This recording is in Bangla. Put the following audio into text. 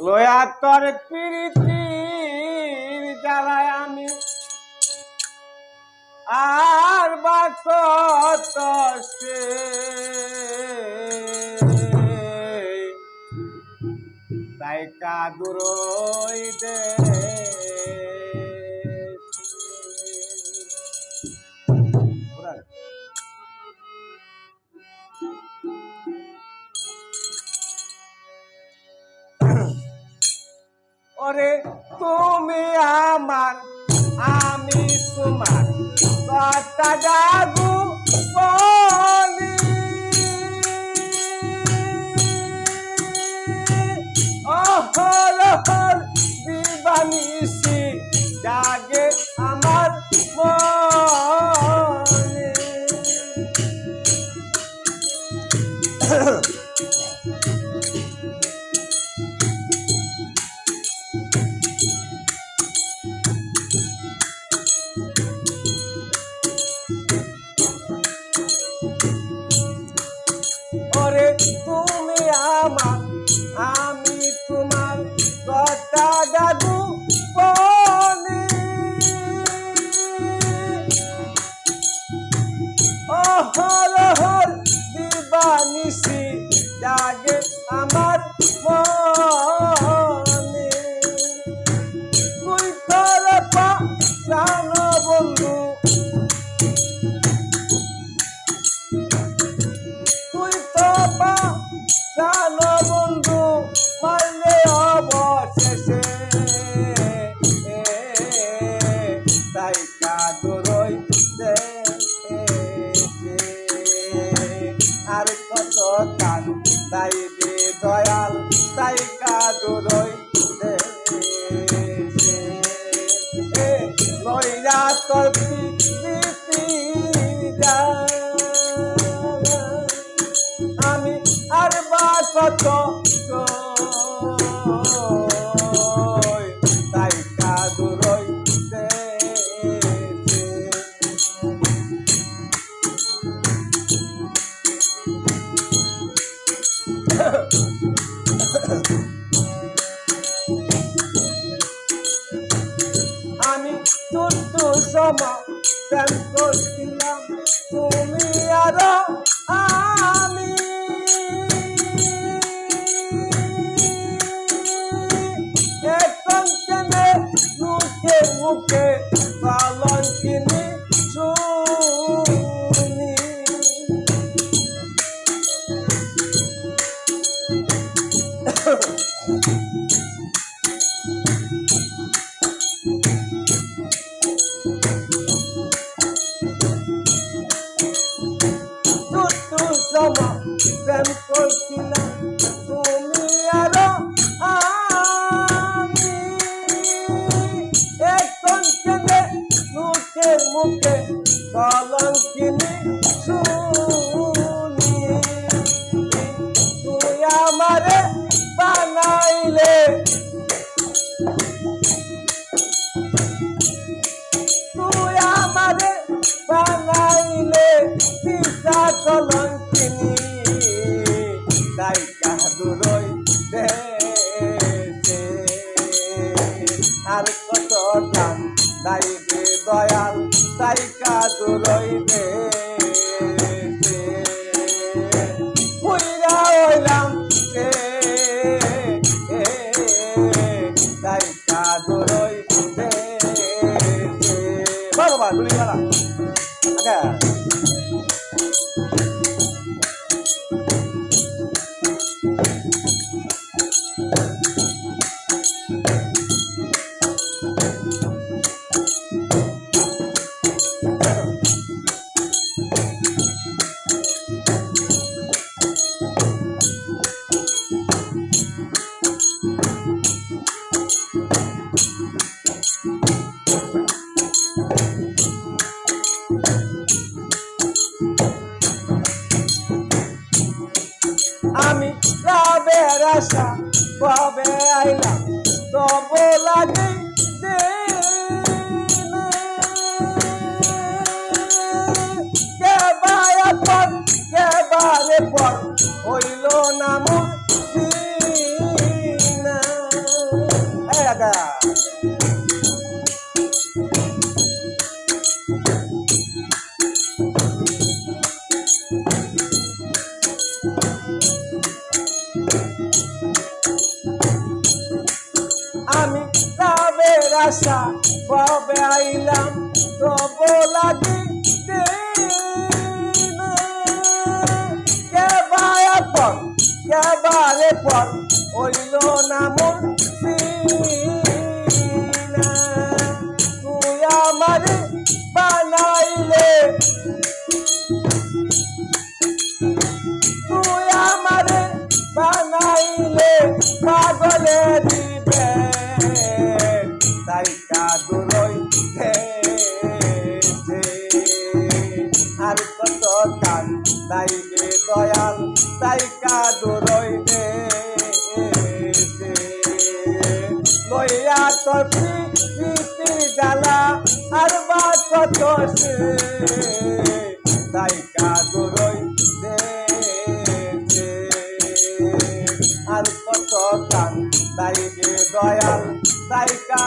লয়া তোর প্রীতির জ্বালায় আমি আর বা কত সে তাই কাদুরই দে ওরে তুমি আমার আমি তোমার কথা জাগু বলি অহর হর দিবানিসি জাগে আমার মনে ওরে তুমি আমার আমি তোমার কথা জাগু বলি অহর হর দিবানিসি জাগে আমার মনে তুই তোর জানো বন্ধু তুই তো জানো বন্ধু মারলে অবশেষে তাই কাদুরই দে আর কত কান তাই দে দয়াল তাই কাদুরই দে লইয়া তোর প্রীতি আমি আর বা কত তাই কাদুরই দে আমি টুটু সমা প্রেম করছিলাম তুমি আর আমি এখন কেনে মুখে মুখে কলঙ্কিনী শুনি প্রেম করছিলাম তুমি আর আমি এখন কেনে মুখে মুখে কলঙ্কিনী শুনি তুই আমারে বানাইলে তুই আমারে বানাইলে পিতা কলঙ্কিনী তাই কাদুরই দে আর কত দাম তাই দে দয়াল তাই কাদুরই দে পুইরা হইলাম তাই কাদুরই দে ভগবান দুলিওয়ালা আচ্ছা আমি রাবের আশা কবে আইলাম তব লাগে কেবারে পর হইল না মুসিনা আগা আমি লাভের আশা কবে আইলাম তবু লাগি কেবারে পর হইল না মন তুই আমারে বানাইলে পাগলে দিবে তাই কাদুরই আর কত কান তাইবে দয়াল তাই কাদুরই লইয়া তোর প্রীতি জ্বালা আর বা কত সে তাই কাদুরই আর কত কান তাইবে দয়াল তাই কা